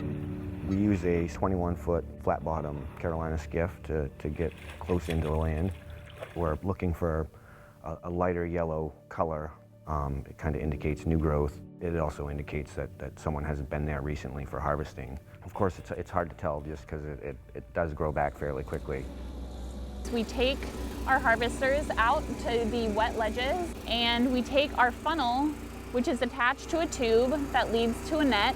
We use a 21-foot flat-bottom Carolina skiff to get close into the land. We're looking for a lighter yellow color. It kind of indicates new growth. It also indicates that someone hasn't been there recently for harvesting. Of course, it's hard to tell just because it does grow back fairly quickly. We take our harvesters out to the wet ledges, and we take our funnel, which is attached to a tube that leads to a net,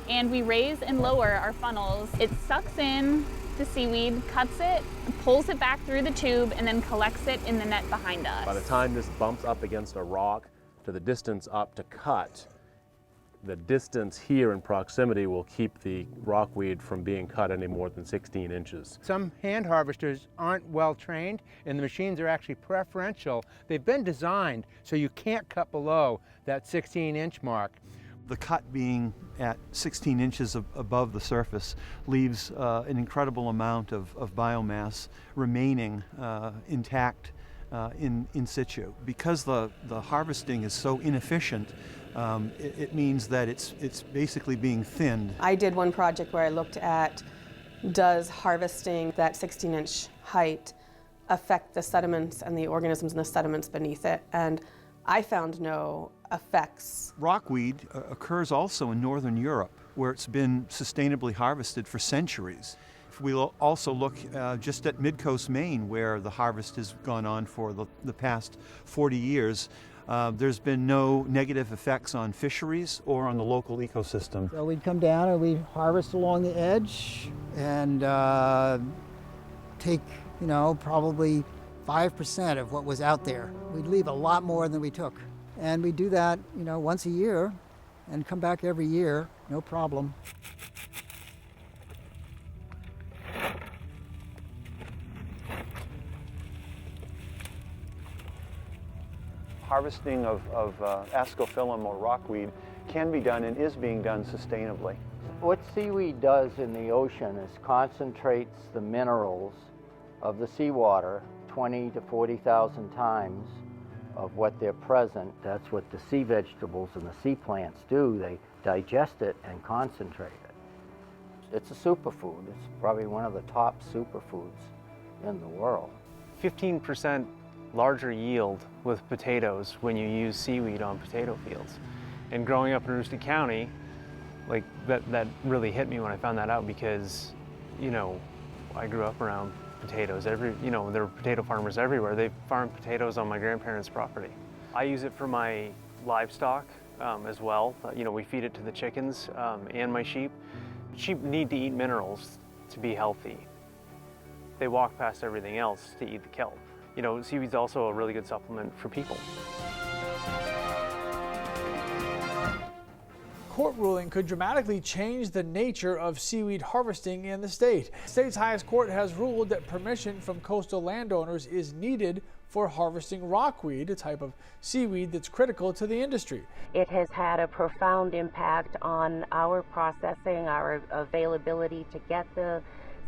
and we raise and lower our funnels. It sucks in the seaweed, cuts it, pulls it back through the tube, and then collects it in the net behind us. By the time this bumps up against a rock to the distance up to cut, the distance here in proximity will keep the rockweed from being cut any more than 16 inches. Some hand harvesters aren't well trained, and the machines are actually preferential. They've been designed so you can't cut below that 16-inch mark. The cut being at 16 inches above the surface leaves an incredible amount of biomass remaining intact in situ. Because the harvesting is so inefficient, it means that it's basically being thinned. I did one project where I looked at, does harvesting that 16-inch height affect the sediments and the organisms in the sediments beneath it? And I found no effects. Rockweed occurs also in northern Europe, where it's been sustainably harvested for centuries. We'll also look just at mid-coast Maine, where the harvest has gone on for the past 40 years. There's been no negative effects on fisheries or on the local ecosystem. So we'd come down and we'd harvest along the edge and take, probably 5% of what was out there. We'd leave a lot more than we took. And we do that, once a year and come back every year, no problem. Harvesting of ascophyllum or rockweed can be done and is being done sustainably. What seaweed does in the ocean is concentrates the minerals of the seawater 20 to 40,000 times of what they're present. That's what the sea vegetables and the sea plants do. They digest it and concentrate it. It's a superfood. It's probably one of the top superfoods in the world. 15% larger yield with potatoes when you use seaweed on potato fields. And growing up in Aroostook County, like that really hit me when I found that out because, I grew up around potatoes. There were potato farmers everywhere. They farmed potatoes on my grandparents' property. I use it for my livestock as well. We feed it to the chickens and my sheep. Sheep need to eat minerals to be healthy. They walk past everything else to eat the kelp. Seaweed's also a really good supplement for people. Court ruling could dramatically change the nature of seaweed harvesting in the state. The state's highest court has ruled that permission from coastal landowners is needed for harvesting rockweed, a type of seaweed that's critical to the industry. It has had a profound impact on our processing, our availability to get the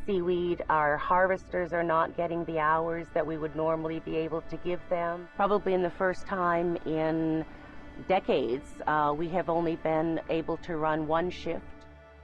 seaweed. Our harvesters are not getting the hours that we would normally be able to give them. Probably in the first time in decades, we have only been able to run one shift.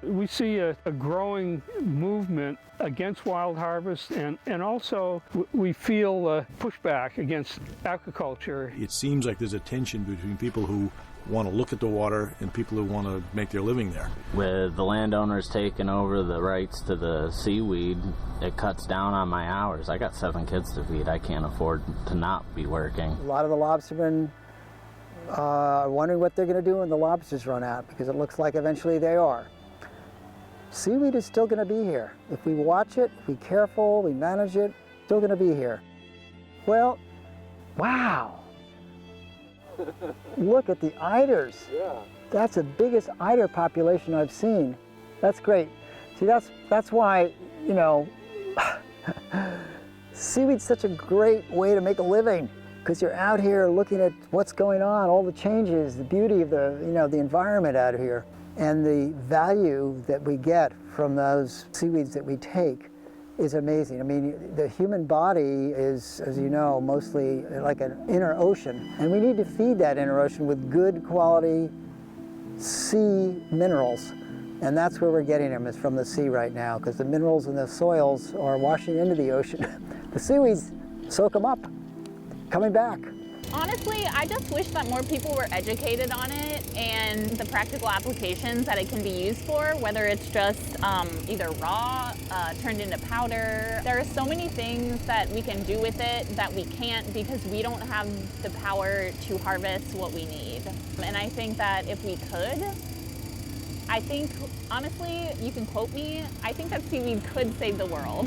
We see a growing movement against wild harvest, and also we feel pushback against aquaculture. It seems like there's a tension between people who want to look at the water and people who want to make their living there. With the landowners taking over the rights to the seaweed, it cuts down on my hours. I got 7 kids to feed. I can't afford to not be working. A lot of the lobstermen are wondering what they're going to do when the lobsters run out, because it looks like eventually they are. Seaweed is still going to be here. If we watch it, if we're careful, we manage it, it's still going to be here. Well, wow. Look at the eiders. Yeah. That's the biggest eider population I've seen. That's great. See, that's why, seaweed's such a great way to make a living, because you're out here looking at what's going on, all the changes, the beauty of the environment out here, and the value that we get from those seaweeds that we take is amazing. I mean, the human body is, as you know, mostly like an inner ocean, and we need to feed that inner ocean with good quality sea minerals. And that's where we're getting them, is from the sea right now, because the minerals in the soils are washing into the ocean. The seaweeds soak them up, coming back. Honestly, I just wish that more people were educated on it and the practical applications that it can be used for, whether it's just either raw, turned into powder. There are so many things that we can do with it that we can't because we don't have the power to harvest what we need. And I think that if we could, I think, honestly, you can quote me, I think that seaweed could save the world.